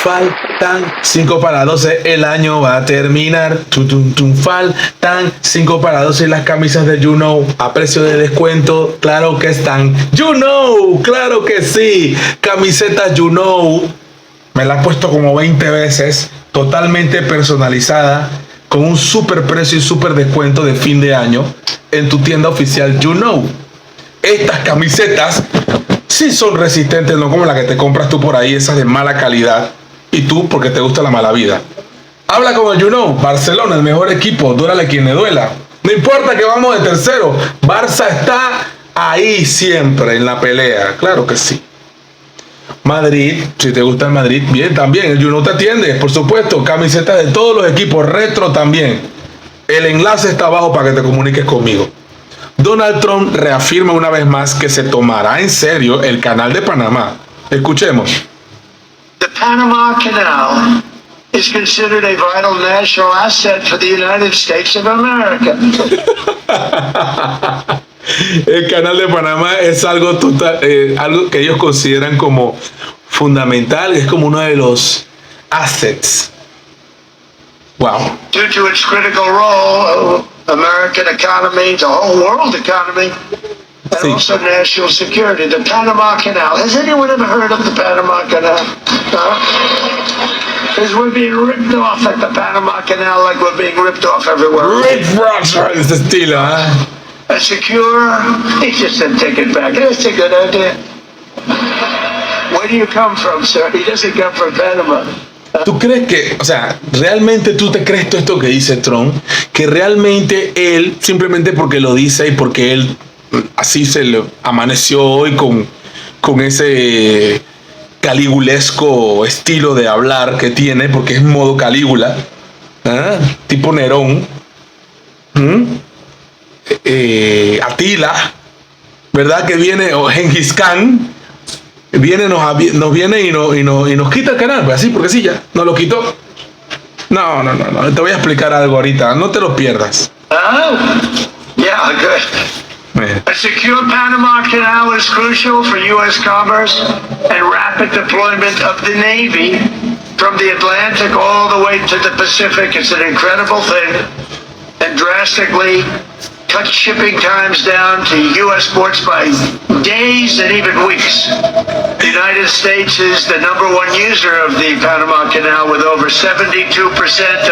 Faltan 5 para 12, el año va a terminar. Faltan 5 para 12 y las camisas de You Know a precio de descuento. Claro que están. You Know, claro que sí. Camiseta You Know. Me la he puesto como 20 veces. Totalmente personalizada. Con un super precio y super descuento de fin de año. En tu tienda oficial You Know. Estas camisetas sí son resistentes, no como la que te compras tú por ahí, esas de mala calidad. Y tú porque te gusta la mala vida. Habla con el You Know. Barcelona, el mejor equipo. Duélale quien le duela. No importa que vamos de tercero. Barça está ahí siempre en la pelea. Claro que sí. Madrid, si te gusta el Madrid, bien también. El You Know te atiende, por supuesto. Camisetas de todos los equipos. Retro también. El enlace está abajo para que te comuniques conmigo. Donald Trump reafirma una vez más que se tomará en serio el canal de Panamá. Escuchemos. The Panama Canal is considered a vital national asset for the United States of America. El canal de Panamá es algo total, algo que ellos consideran como fundamental, es como uno de los assets. Wow. Due to its critical role, American economy, the whole world economy, and Sí. also national security. The Panama Canal. Has anyone ever heard of the Panama Canal? Because we're being ripped off at the Panama Canal like we're being ripped off everywhere. Rick Roger, ese estilo, ¿eh? A secure, he just said take it back. That's a good idea. Where do you come from, sir? He doesn't come from Panama. ¿Tú crees que, o sea, realmente tú te crees todo esto que dice Trump? Que realmente él, simplemente porque lo dice y porque él así se le amaneció hoy con ese caligulesco estilo de hablar que tiene, porque es modo Calígula, ¿eh? Tipo Nerón, Atila, ¿verdad? Que viene, o Genghis Khan, viene, nos viene y nos quita el canal, pues así, porque sí, ya, nos lo quitó. No, te voy a explicar algo ahorita, no te lo pierdas. Oh, yeah, good. A secure Panama Canal is crucial for U.S. commerce and rapid deployment of the Navy from the Atlantic all the way to the Pacific. It's an incredible thing and drastically cut shipping times down to U.S. ports by days and even weeks. The United States is the #1 user of the Panama Canal with over 72%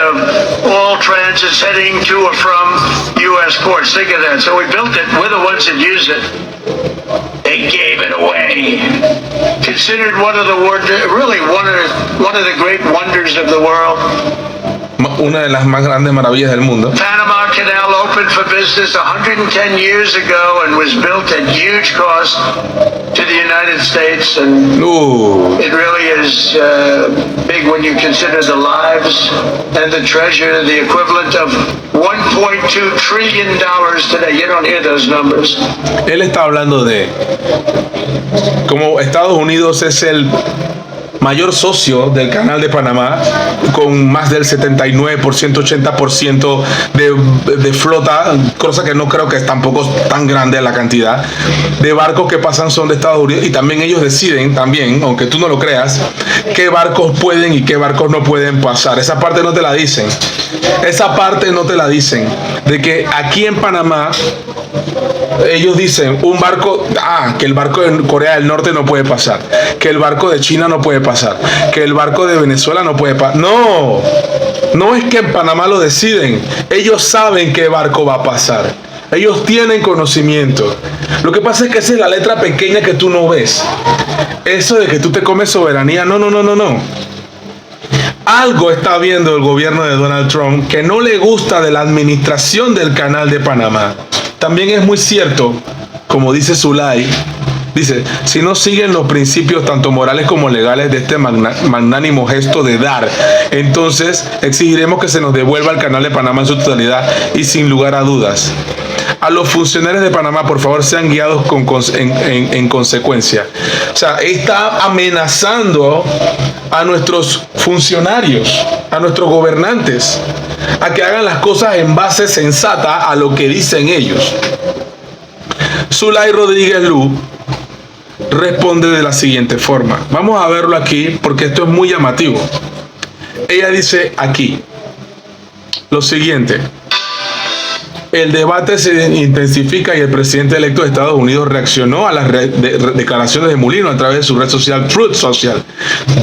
of all transits heading to or from U.S. ports. Think of that. So we built it. We're the ones that use it. They gave it away. Considered one of the great wonders of the world. Una de las más grandes maravillas del mundo. Panama Canal opened for business 110 years ago and was built at huge cost to the United States, and it really is big when you consider the lives and the treasure, the equivalent of $1.2 trillion today. You don't hear those numbers. Él está hablando de cómo Estados Unidos es el mayor socio del canal de Panamá, con más del 79%, 80% de flota, cosa que no creo que tampoco es tan grande la cantidad de barcos que pasan son de Estados Unidos, y también ellos deciden también, aunque tú no lo creas, qué barcos pueden y qué barcos no pueden pasar. Esa parte no te la dicen. Esa parte no te la dicen. De que aquí en Panamá ellos dicen un barco, que el barco de Corea del Norte no puede pasar, que el barco de China no puede pasar, que el barco de Venezuela no puede pasar. No es que en Panamá lo deciden. Ellos saben qué barco va a pasar. Ellos tienen conocimiento. Lo que pasa es que esa es la letra pequeña que tú no ves. Eso de que tú te comes soberanía, no. Algo está viendo el gobierno de Donald Trump que no le gusta de la administración del canal de Panamá. También es muy cierto, como dice Zulay, dice, si no siguen los principios tanto morales como legales de este magnánimo gesto de dar, entonces exigiremos que se nos devuelva el canal de Panamá en su totalidad y sin lugar a dudas. A los funcionarios de Panamá, por favor, sean guiados en consecuencia. O sea, está amenazando a nuestros funcionarios, a nuestros gobernantes, a que hagan las cosas en base sensata a lo que dicen ellos. Zulay Rodríguez Lu responde de la siguiente forma. Vamos a verlo aquí porque esto es muy llamativo. Ella dice aquí lo siguiente: el debate se intensifica y el presidente electo de Estados Unidos reaccionó a las declaraciones de Mulino a través de su red social Truth Social.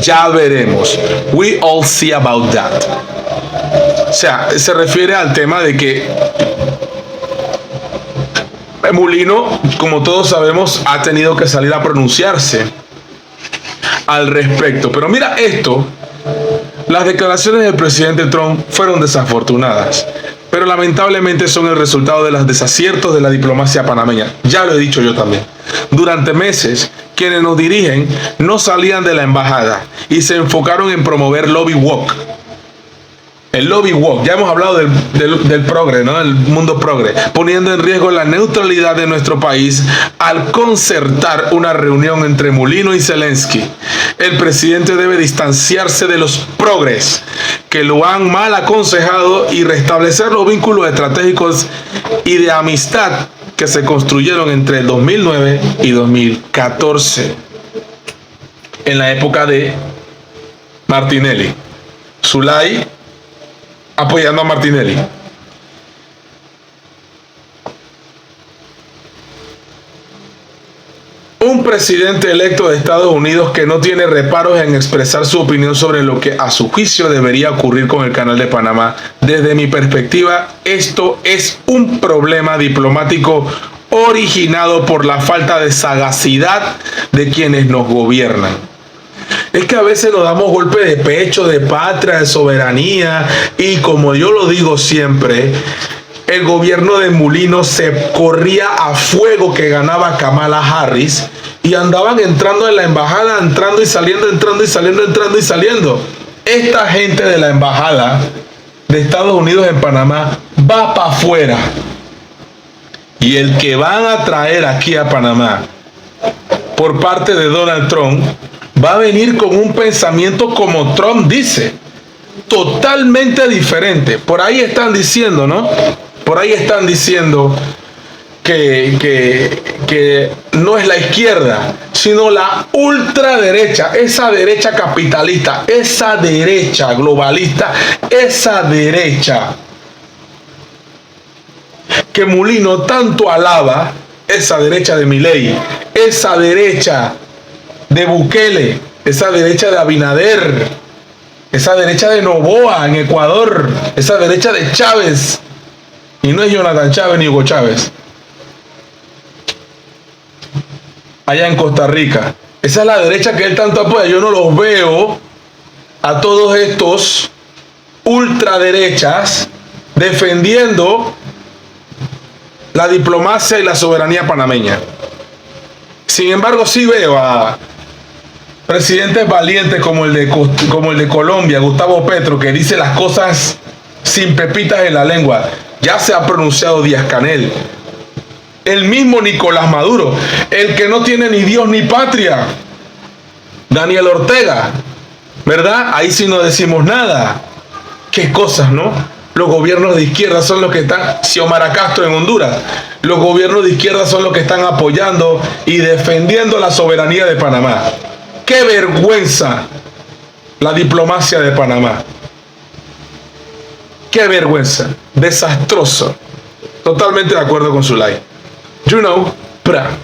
Ya veremos. We all see about that. O sea, se refiere al tema de que Mulino, como todos sabemos, ha tenido que salir a pronunciarse al respecto. Pero mira esto, las declaraciones del presidente Trump fueron desafortunadas, pero lamentablemente son el resultado de los desaciertos de la diplomacia panameña. Ya lo he dicho yo también. Durante meses, quienes nos dirigen no salían de la embajada y se enfocaron en promover lobby walk. El lobby walk, ya hemos hablado del progre, ¿no? El mundo progre, poniendo en riesgo la neutralidad de nuestro país al concertar una reunión entre Mulino y Zelensky. El presidente debe distanciarse de los progres que lo han mal aconsejado y restablecer los vínculos estratégicos y de amistad que se construyeron entre el 2009 y 2014, en la época de Martinelli. Zulay apoyando a Martinelli. Un presidente electo de Estados Unidos que no tiene reparos en expresar su opinión sobre lo que a su juicio debería ocurrir con el Canal de Panamá. Desde mi perspectiva, esto es un problema diplomático originado por la falta de sagacidad de quienes nos gobiernan. Es que a veces nos damos golpes de pecho, de patria, de soberanía, y como yo lo digo siempre, el gobierno de Mulino se corría a fuego que ganaba Kamala Harris y andaban entrando en la embajada, entrando y saliendo, entrando y saliendo, entrando y saliendo. Esta gente de la embajada de Estados Unidos en Panamá va para afuera. Y el que van a traer aquí a Panamá por parte de Donald Trump va a venir con un pensamiento, como Trump dice, totalmente diferente. Por ahí están diciendo, ¿no? Por ahí están diciendo que no es la izquierda, sino la ultraderecha, esa derecha capitalista, esa derecha globalista, esa derecha que Mulino tanto alaba, esa derecha de Milei, esa derecha de Bukele, esa derecha de Abinader, esa derecha de Noboa en Ecuador, esa derecha de Chávez, y no es Jonathan Chávez ni Hugo Chávez, allá en Costa Rica. Esa es la derecha que él tanto apoya. Yo no los veo a todos estos ultraderechas defendiendo la diplomacia y la soberanía panameña. Sin embargo, sí veo a presidentes valientes como el de Colombia, Gustavo Petro, que dice las cosas sin pepitas en la lengua. Ya se ha pronunciado Díaz-Canel. El mismo Nicolás Maduro, el que no tiene ni Dios ni patria. Daniel Ortega, ¿verdad? Ahí sí no decimos nada. Qué cosas, ¿no? Los gobiernos de izquierda son los que están, Xiomara Castro en Honduras, los gobiernos de izquierda son los que están apoyando y defendiendo la soberanía de Panamá. ¡Qué vergüenza la diplomacia de Panamá! ¡Qué vergüenza! Desastroso. Totalmente de acuerdo con Zulay. You know, pra.